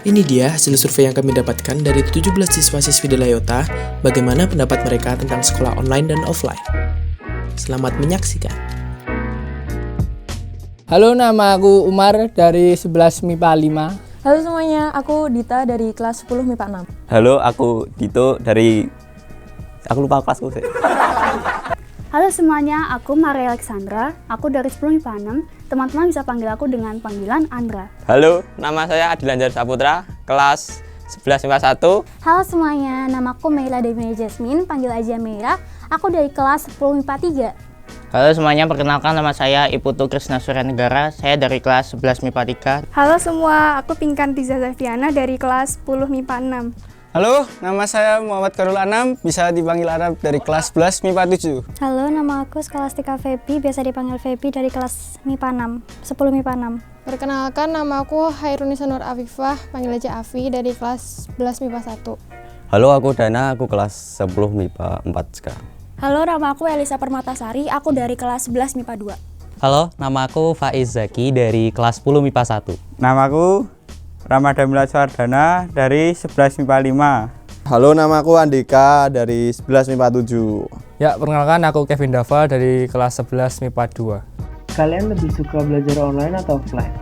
Ini dia hasil survei yang kami dapatkan dari 17 siswa-siswi di Layota, bagaimana pendapat mereka tentang sekolah online dan offline. Selamat menyaksikan. Halo, nama aku Umar dari 11 MIPA 5. Halo semuanya, aku Dita dari kelas 10 MIPA 6. Halo, aku Dito dari... Aku lupa kelasku sih. Halo semuanya, aku Maria Alexandra, aku dari 10 MIPA 6. Teman-teman bisa panggil aku dengan panggilan Andra. Halo, nama saya Adilanjar Saputra, kelas 11 MIPA 1. Halo semuanya, namaku Meila Devina Jasmine, panggil aja Meira. Aku dari kelas 10 MIPA 3. Halo semuanya, perkenalkan nama saya Iputu Krisna Suryanegara, saya dari kelas 11 MIPA 3. Halo semua, aku Pinkan Tiza Zafiana dari kelas 10 MIPA 6. Halo, nama saya Muhammad Karul Anam, bisa dipanggil Arab dari kelas 11 MIPA 7. Halo, nama aku Skolastika Febi, biasa dipanggil Febi dari kelas MIPA 6, 10 MIPA 6. Perkenalkan, nama aku Hairunisa Nur Afifah, panggil aja Afi dari kelas 11 MIPA 1. Halo, aku Dana, aku kelas 10 MIPA 4 sekarang. Halo, nama aku Elisa Permatasari, aku dari kelas 11 MIPA 2. Halo, nama aku Faiz Zaki dari kelas 10 MIPA 1. Namaku Ramadhan Milaswardana dari 11 MIPA 5. Halo, nama aku Andika dari 11 MIPA 7. Ya, perkenalkan aku Kevin Dava dari kelas 11 MIPA 2. Kalian lebih suka belajar online atau offline?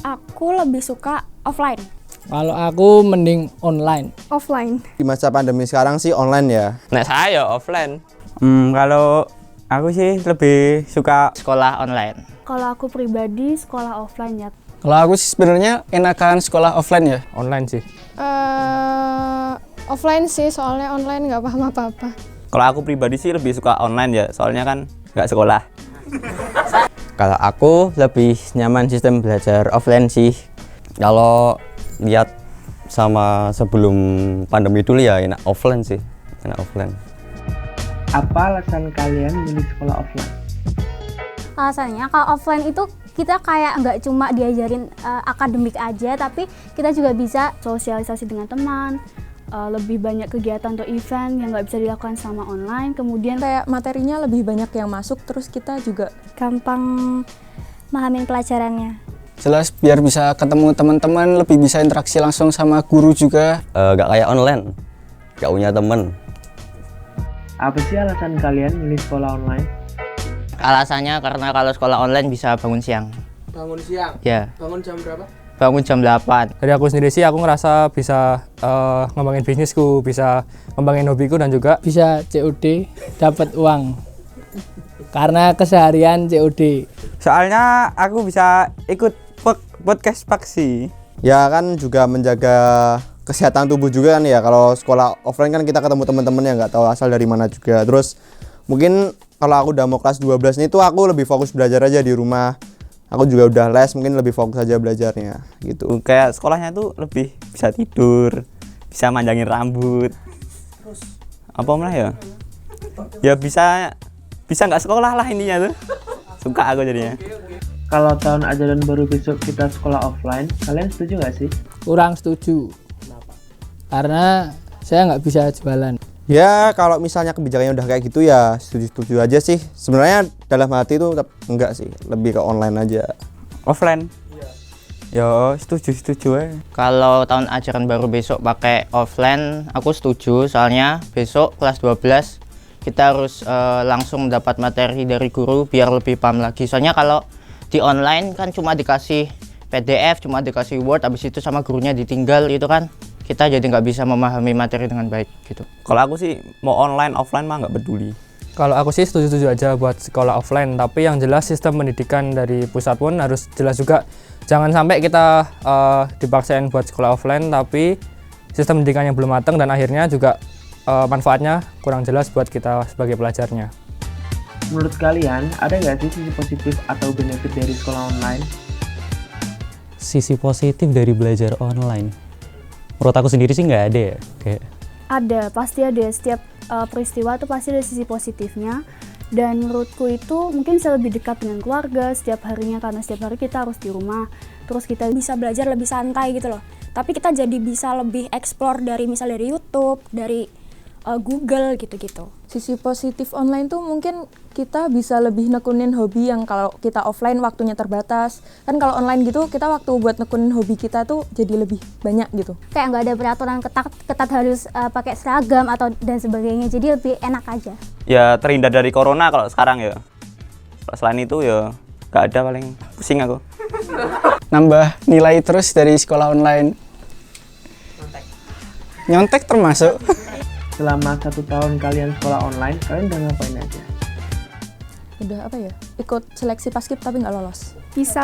Aku lebih suka offline. Kalau aku mending online. Offline. Di masa pandemi sekarang sih online ya. Nah, saya offline. Kalau aku sih lebih suka Sekolah online. Kalau aku pribadi sekolah offline ya. Kalau aku sih sebenarnya enakan sekolah offline ya. Online sih. Offline sih, soalnya online nggak paham apa-apa. Kalau aku pribadi sih lebih suka online ya, soalnya kan nggak sekolah. Kalau aku lebih nyaman sistem belajar offline sih. Kalau lihat sama sebelum pandemi dulu ya enak offline sih, enak offline. Apa alasan kalian milih sekolah offline? Alasannya, kalau offline itu kita kayak nggak cuma diajarin akademik aja, tapi kita juga bisa Sosialisasi dengan teman, lebih banyak kegiatan atau event yang nggak bisa dilakukan sama online. Kemudian Kayak materinya lebih banyak yang masuk, terus kita juga gampang memahami pelajarannya. Jelas biar bisa ketemu teman-teman, lebih bisa interaksi langsung sama guru juga. Gak kayak online, gak punya temen. Apa sih alasan kalian milih sekolah online? Alasannya karena kalau sekolah online bisa bangun siang. Bangun siang? Ya. Bangun jam berapa? Bangun jam 8. Dari aku sendiri sih, aku ngerasa bisa ngembangin bisnisku, bisa ngembangin hobiku, dan juga Bisa COD, dapat uang. Karena keseharian COD. Soalnya aku bisa ikut podcast Paksi. Ya kan juga menjaga kesehatan tubuh juga kan ya. Kalau sekolah offline kan kita ketemu teman-teman yang nggak tahu asal dari mana juga. Terus mungkin kalau aku udah mau kelas 12 nih tuh aku lebih fokus belajar aja di rumah. Aku juga udah les, mungkin lebih fokus aja belajarnya gitu. Kayak sekolahnya tuh lebih bisa tidur, bisa manjangin rambut. Terus apa mana ya? Ya bisa nggak sekolah lah intinya tuh. Suka aku jadinya. Kalau tahun ajaran baru besok kita sekolah offline, kalian setuju nggak sih? Kurang setuju. Karena saya nggak bisa jualan. Ya kalau misalnya kebijakannya udah kayak gitu ya setuju-setuju aja sih. Sebenarnya dalam hati itu enggak sih, lebih ke online aja. Offline? Ya setuju ya. Kalau tahun ajaran baru besok pakai offline, aku setuju. Soalnya besok kelas 12 kita harus langsung mendapat materi dari guru biar lebih paham lagi. Soalnya kalau di online kan cuma dikasih PDF, cuma dikasih Word, habis itu sama gurunya ditinggal gitu kan. Kita jadi nggak bisa memahami materi dengan baik gitu. Kalau aku sih mau online offline mah nggak peduli. kalau aku sih setuju-setuju aja buat sekolah offline, tapi yang jelas sistem pendidikan dari pusat pun harus jelas juga. Jangan sampai kita dipaksain buat sekolah offline tapi sistem pendidikan yang belum matang dan akhirnya juga manfaatnya kurang jelas buat kita sebagai pelajarnya. Menurut kalian, ada nggak sih sisi positif atau benefit dari sekolah online? Sisi positif dari belajar online, menurut aku sendiri sih nggak ada ya. Ada, pasti ada. Setiap peristiwa tuh pasti ada sisi positifnya. Dan menurutku itu mungkin bisa lebih dekat dengan keluarga setiap harinya, karena setiap hari kita harus di rumah. Terus kita bisa belajar lebih santai gitu loh. Tapi kita jadi bisa lebih explore dari misal dari YouTube, dari Google gitu-gitu. Sisi positif online tuh mungkin kita bisa lebih nekunin hobi yang kalau kita offline waktunya terbatas. Kan kalau online gitu kita waktu buat nekunin hobi kita tuh jadi lebih banyak gitu. Kayak nggak ada peraturan ketat harus pakai seragam atau dan sebagainya, jadi lebih enak aja. Ya terhindar dari corona kalau sekarang ya. Kalau selain itu ya nggak ada, paling pusing aku. Nambah nilai terus dari sekolah online. Nyontek termasuk. Selama 1 tahun kalian sekolah online, kalian udah ngapain aja? Udah apa ya? Ikut seleksi paskib tapi nggak lolos. Bisa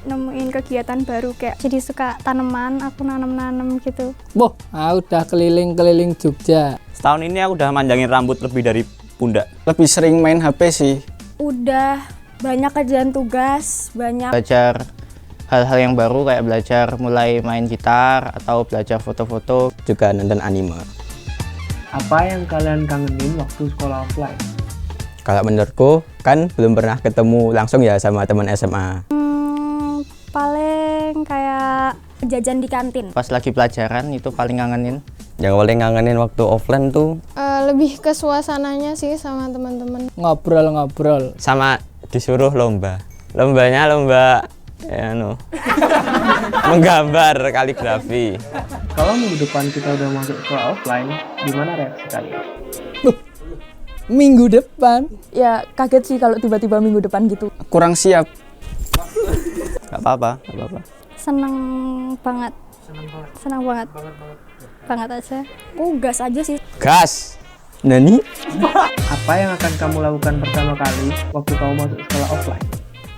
nemuin kegiatan baru kayak Jadi suka tanaman, aku nanam-nanam gitu. Boh, udah keliling-keliling Jogja. Setahun ini aku udah manjangin rambut lebih dari pundak. Lebih sering main HP sih. udah banyak kerjaan tugas, banyak Belajar hal-hal yang baru kayak belajar mulai main gitar atau belajar foto-foto. Juga nonton anime. Apa yang kalian kangenin waktu sekolah offline? Kalau menurutku kan belum pernah ketemu langsung ya sama teman SMA. paling kayak jajan di kantin. Pas lagi pelajaran itu paling ngangenin. Yang paling ngangenin waktu offline tuh Lebih ke suasananya sih sama teman-teman. Ngobrol-ngobrol. sama disuruh lomba. Lombanya lomba menggambar kaligrafi. Kalau minggu depan kita udah masuk sekolah offline, gimana reaksi kalian? Minggu depan? Ya kaget sih kalau tiba-tiba minggu depan gitu. Kurang siap. Gak apa-apa, gak apa-apa. Seneng banget. Senang banget. Banget aja. Gas aja sih. Gas. Nani? Apa yang akan kamu lakukan pertama kali waktu kamu masuk sekolah offline?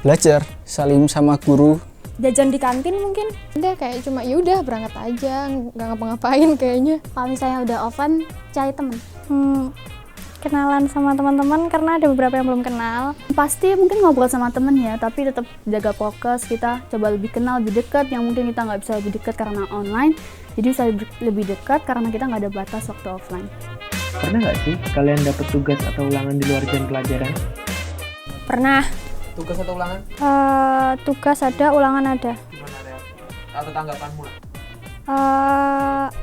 Belajar, salim sama guru. Jajan di kantin mungkin. Udah kayak cuma yaudah berangkat aja, nggak ngapa-ngapain kayaknya. Kalau misalnya udah offline, cari temen. Kenalan sama teman-teman karena ada beberapa yang belum kenal. Pasti mungkin ngobrol sama temen ya, tapi tetap jaga prokes. Kita coba lebih kenal, lebih dekat. Yang mungkin kita nggak bisa lebih dekat karena online, jadi bisa lebih dekat karena kita nggak ada batas waktu offline. Pernah nggak sih kalian dapat tugas atau ulangan di luar jam pelajaran? Pernah. Tugas atau ulangan? Tugas ada, ulangan ada. Gimana Rea? Atau tanggapanmu lah?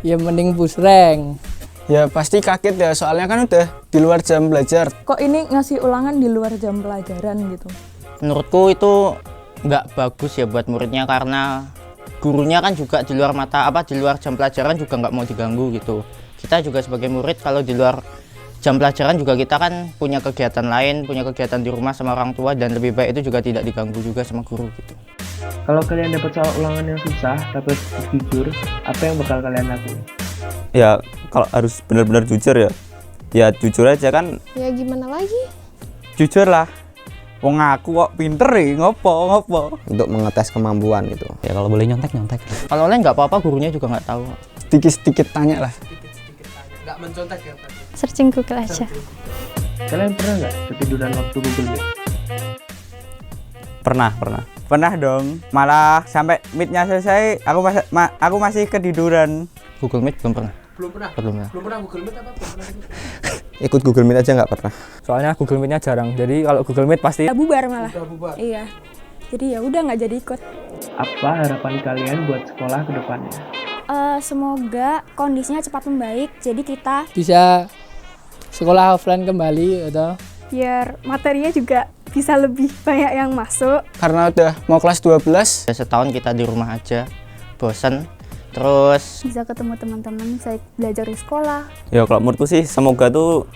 Ya mending pusreng. Ya pasti kaget ya, soalnya kan udah di luar jam belajar. Kok ini ngasih ulangan di luar jam pelajaran gitu? Menurutku itu nggak bagus ya buat muridnya karena gurunya kan juga di luar di luar jam pelajaran juga nggak mau diganggu gitu. Kita juga sebagai murid kalau di luar jam pelajaran juga kita kan punya kegiatan lain, punya kegiatan di rumah sama orang tua dan lebih baik itu juga tidak diganggu juga sama guru gitu. Kalau kalian dapat soal ulangan yang susah tapi jujur, apa yang bakal kalian lakuin? Ya kalau harus benar-benar jujur ya jujur aja kan. Ya gimana lagi? Jujur lah. Wong aku kok pinter ngopo. Untuk mengetes kemampuan itu. Ya kalau boleh nyontek. Kalau online nggak apa-apa, gurunya juga nggak tahu. Sedikit-sedikit tanya lah. Nggak mencontek ya berarti? Searching Google aja. Kalian pernah nggak ketiduran waktu Google Meet? Pernah dong. Malah sampai meet-nya selesai aku masih ketiduran. Google Meet belum pernah. Belum pernah Google Meet apa? Belum pernah gitu? Ikut Google Meet aja nggak pernah. Soalnya Google Meet-nya jarang. Jadi kalau Google Meet pasti Bubar malah. Udah bubar. Iya. Jadi ya udah nggak jadi ikut. Apa harapan kalian buat sekolah ke depannya? Semoga kondisinya cepat membaik. Jadi kita Bisa sekolah offline kembali atau biar materinya juga bisa lebih banyak yang masuk. Karena udah mau kelas 12. Setahun kita di rumah aja, bosen. Terus Bisa ketemu teman-teman, bisa belajar di sekolah. Ya kalau menurutku sih semoga tuh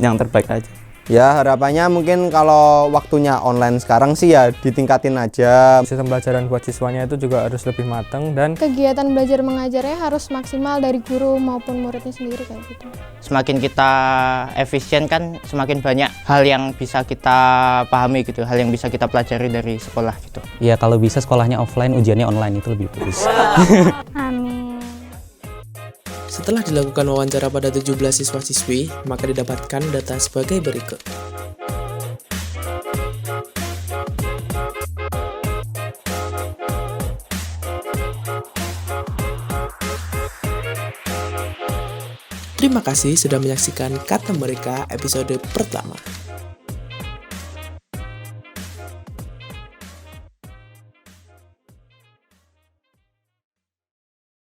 yang terbaik aja. Ya harapannya mungkin kalau waktunya online sekarang sih ya ditingkatin aja. sistem pelajaran buat siswanya itu juga harus lebih matang dan Kegiatan belajar mengajarnya harus maksimal dari guru maupun muridnya sendiri kayak gitu. semakin kita efisien kan semakin banyak hal yang bisa kita pahami gitu, hal yang bisa kita pelajari dari sekolah gitu. Ya kalau bisa sekolahnya offline, ujiannya online itu lebih bagus. Amin. Setelah dilakukan wawancara pada 17 siswa-siswi, maka didapatkan data sebagai berikut. Terima kasih sudah menyaksikan Kata Mereka episode pertama.